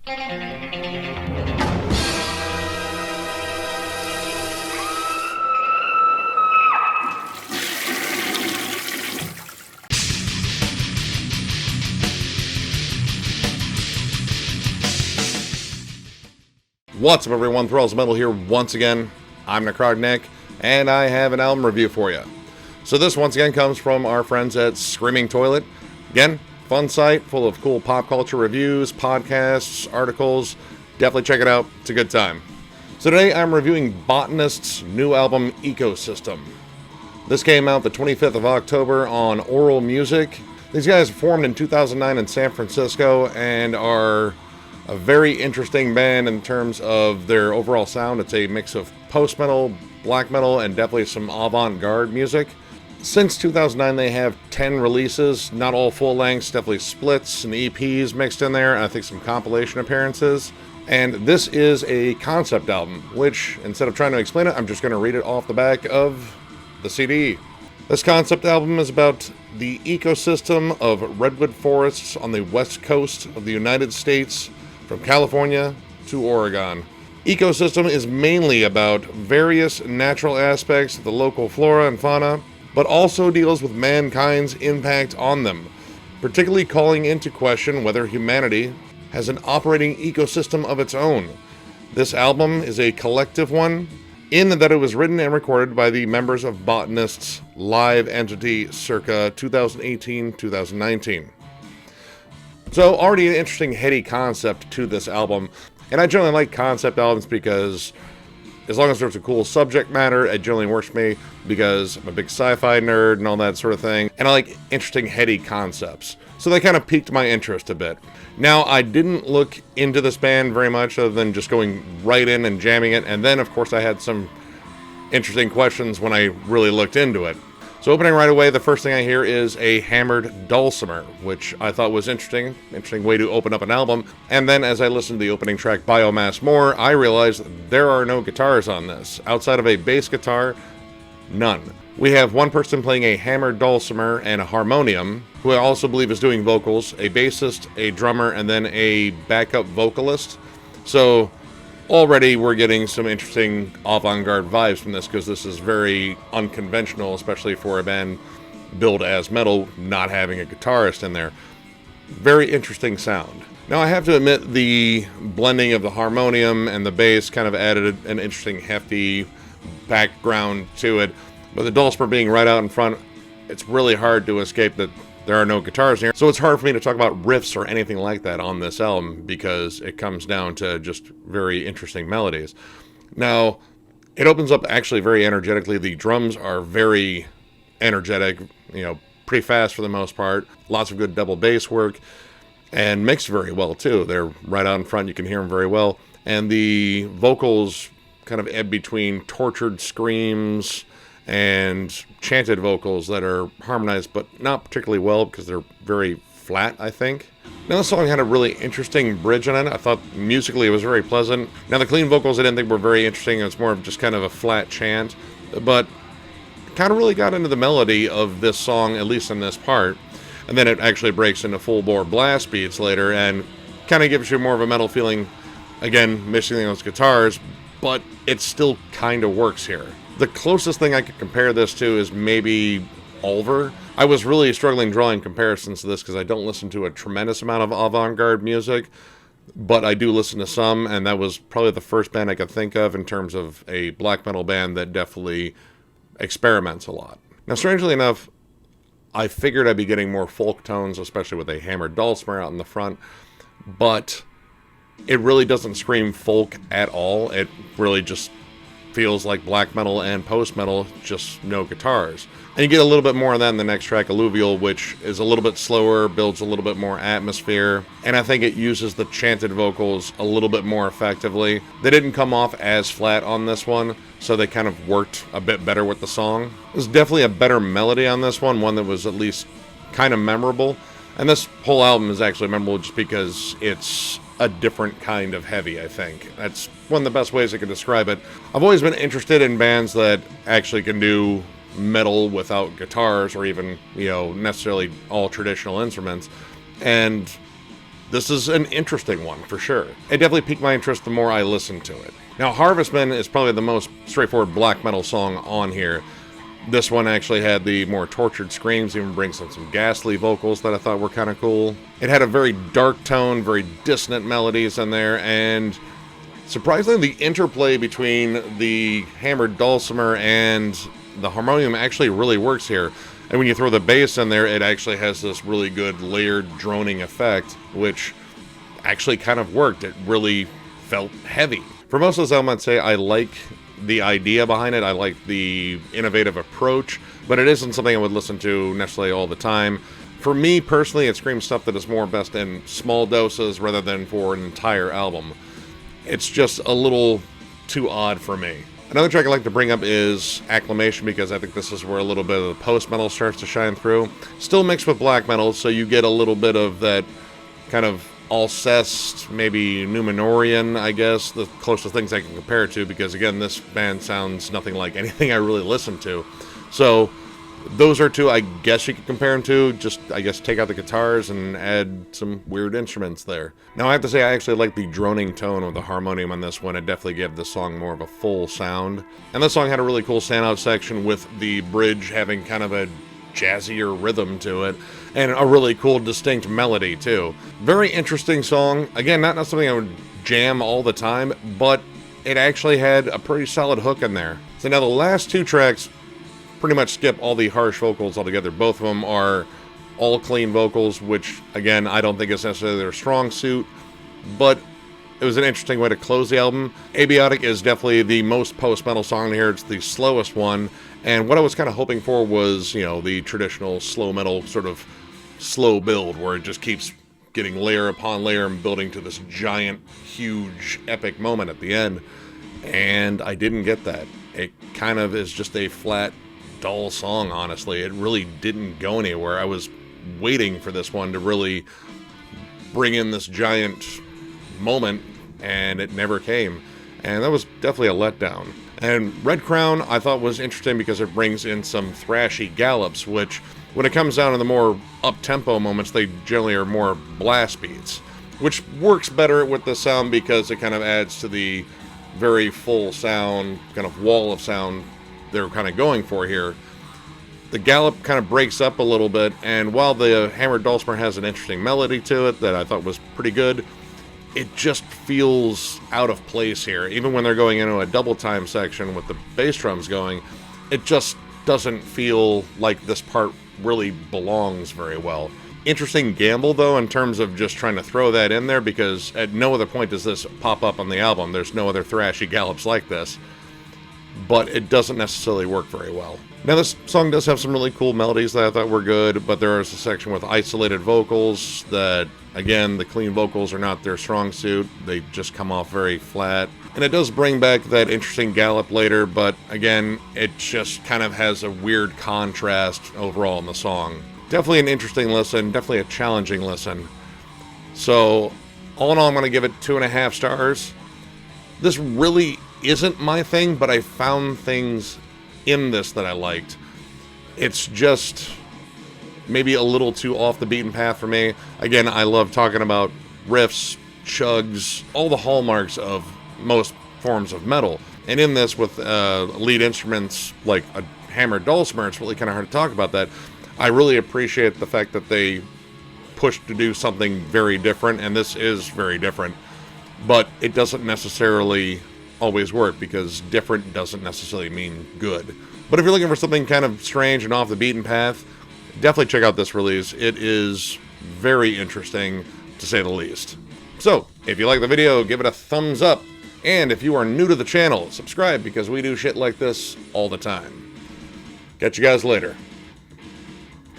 What's up, everyone? Thralls Metal here once again. I'm Necrognick, and I have an album review for you. So this once again comes from our friends at Screaming Toilet. Again, fun site full of cool pop culture reviews, podcasts, articles. Definitely check it out. It's a good time. So today I'm reviewing Botanist's new album, Ecosystem. This came out the 25th of October on Oral Music. These guys formed in 2009 in San Francisco and are a very interesting band in terms of their overall sound. It's a mix of post-metal, black metal, and definitely some avant-garde music. Since 2009, they have 10 releases, not all full lengths, definitely splits and EPs mixed in there, and I think some compilation appearances. And this is a concept album, which, instead of trying to explain it, I'm just going to read it off the back of the CD. This concept album is about the ecosystem of redwood forests on the west coast of the United States, from California to Oregon. Ecosystem is mainly about various natural aspects of the local flora and fauna, but also deals with mankind's impact on them, particularly calling into question whether humanity has an operating ecosystem of its own. This album is a collective one, in that it was written and recorded by the members of Botanist's live entity circa 2018-2019. So already an interesting heady concept to this album, and I generally like concept albums because as long as there's a cool subject matter, it generally works for me because I'm a big sci-fi nerd and all that sort of thing, and I like interesting heady concepts. So they kind of piqued my interest a bit. Now, I didn't look into this band very much other than just going right in and jamming it, and then of course I had some interesting questions when I really looked into it. So opening right away, the first thing I hear is a hammered dulcimer, which I thought was interesting way to open up an album. And then as I listened to the opening track, Biomass More, I realized there are no guitars on this. Outside of a bass guitar, none. We have one person playing a hammered dulcimer and a harmonium, who I also believe is doing vocals, a bassist, a drummer, and then a backup vocalist. So already we're getting some interesting avant-garde vibes from this because this is very unconventional, especially for a band billed as metal, not having a guitarist in there. Very interesting sound. Now I have to admit the blending of the harmonium and the bass kind of added an interesting hefty background to it, but the dulcimer being right out in front, it's really hard to escape that there are no guitars here. So it's hard for me to talk about riffs or anything like that on this album because it comes down to just very interesting melodies. Now, it opens up actually very energetically. The drums are very energetic, pretty fast for the most part. Lots of good double bass work and mixed very well too. They're right out in front. You can hear them very well. And the vocals kind of ebb between tortured screams and chanted vocals that are harmonized, but not particularly well because they're very flat, I think. Now, the song had a really interesting bridge on it. I thought musically it was very pleasant. Now, the clean vocals I didn't think were very interesting. It's more of just kind of a flat chant, but kind of really got into the melody of this song, at least in this part. And then it actually breaks into full-bore blast beats later and kind of gives you more of a metal feeling, again, missing those guitars, but it still kind of works here. The closest thing I could compare this to is maybe Ulver. I was really struggling drawing comparisons to this because I don't listen to a tremendous amount of avant-garde music, but I do listen to some, and that was probably the first band I could think of in terms of a black metal band that definitely experiments a lot. Now, strangely enough, I figured I'd be getting more folk tones, especially with a hammered dulcimer out in the front, but it really doesn't scream folk at all. It really just feels like black metal and post metal, just no guitars. And you get a little bit more of that in the next track, Alluvial, which is a little bit slower, builds a little bit more atmosphere, and I think it uses the chanted vocals a little bit more effectively. They didn't come off as flat on this one, so they kind of worked a bit better with the song. There's definitely a better melody on this one that was at least kind of memorable. And this whole album is actually memorable just because it's a different kind of heavy, I think. That's one of the best ways I can describe it. I've always been interested in bands that actually can do metal without guitars or even, necessarily all traditional instruments. And this is an interesting one for sure. It definitely piqued my interest the more I listened to it. Now, Harvestman is probably the most straightforward black metal song on here. This one actually had the more tortured screams, even brings in some ghastly vocals that I thought were kind of cool. It had a very dark tone, very dissonant melodies in there, and surprisingly, the interplay between the hammered dulcimer and the harmonium actually really works here. And when you throw the bass in there, it actually has this really good layered droning effect, which actually kind of worked. It really felt heavy. For most of this album, I'd say I like the idea behind it. I like the innovative approach, but it isn't something I would listen to necessarily all the time. For me personally, it screams stuff that is more best in small doses rather than for an entire album. It's just a little too odd for me. Another track I'd like to bring up is Acclamation, because I think this is where a little bit of the post-metal starts to shine through. Still mixed with black metal, so you get a little bit of that kind of Alcest, maybe Numenorian, I guess, the closest things I can compare it to, because again, this band sounds nothing like anything I really listen to. So those are two I guess you could compare them to. Just, I guess, take out the guitars and add some weird instruments there. Now, I have to say, I actually like the droning tone of the harmonium on this one. It definitely gave the song more of a full sound. And this song had a really cool standout section with the bridge having kind of a jazzier rhythm to it, and a really cool, distinct melody, too. Very interesting song. Again, not something I would jam all the time, but it actually had a pretty solid hook in there. So now the last two tracks pretty much skip all the harsh vocals altogether. Both of them are all clean vocals, which, again, I don't think is necessarily their strong suit, but it was an interesting way to close the album. Abiotic is definitely the most post-metal song here. It's the slowest one, and what I was kind of hoping for was, you know, the traditional slow metal sort of slow build, where it just keeps getting layer upon layer and building to this giant, huge, epic moment at the end, and I didn't get that. It kind of is just a flat, dull song, honestly. It really didn't go anywhere. I was waiting for this one to really bring in this giant moment, and it never came, and that was definitely a letdown. And Red Crown I thought was interesting because it brings in some thrashy gallops, which when it comes down to the more up-tempo moments, they generally are more blast beats, which works better with the sound because it kind of adds to the very full sound, kind of wall of sound they're kind of going for here. The gallop kind of breaks up a little bit, and while the hammered dulcimer has an interesting melody to it that I thought was pretty good, it just feels out of place here. Even when they're going into a double time section with the bass drums going, it just doesn't feel like this part really belongs very well. Interesting gamble, though, in terms of just trying to throw that in there, because at no other point does this pop up on the album. There's no other thrashy gallops like this, but it doesn't necessarily work very well. Now, this song does have some really cool melodies that I thought were good, but there is a section with isolated vocals that, again, the clean vocals are not their strong suit. They just come off very flat. And it does bring back that interesting gallop later, but again, it just kind of has a weird contrast overall in the song. Definitely an interesting listen, definitely a challenging listen. So, all in all, I'm going to give it 2.5 stars. This really isn't my thing, but I found things in this that I liked. It's just maybe a little too off the beaten path for me. Again, I love talking about riffs, chugs, all the hallmarks of most forms of metal. And in this, with lead instruments like a hammered dulcimer, it's really kind of hard to talk about that. I really appreciate the fact that they pushed to do something very different, and this is very different. But it doesn't necessarily always work, because different doesn't necessarily mean good. But if you're looking for something kind of strange and off the beaten path, definitely check out this release. It is very interesting, to say the least. So, if you like the video, give it a thumbs up. And if you are new to the channel, subscribe, because we do shit like this all the time. Catch you guys later.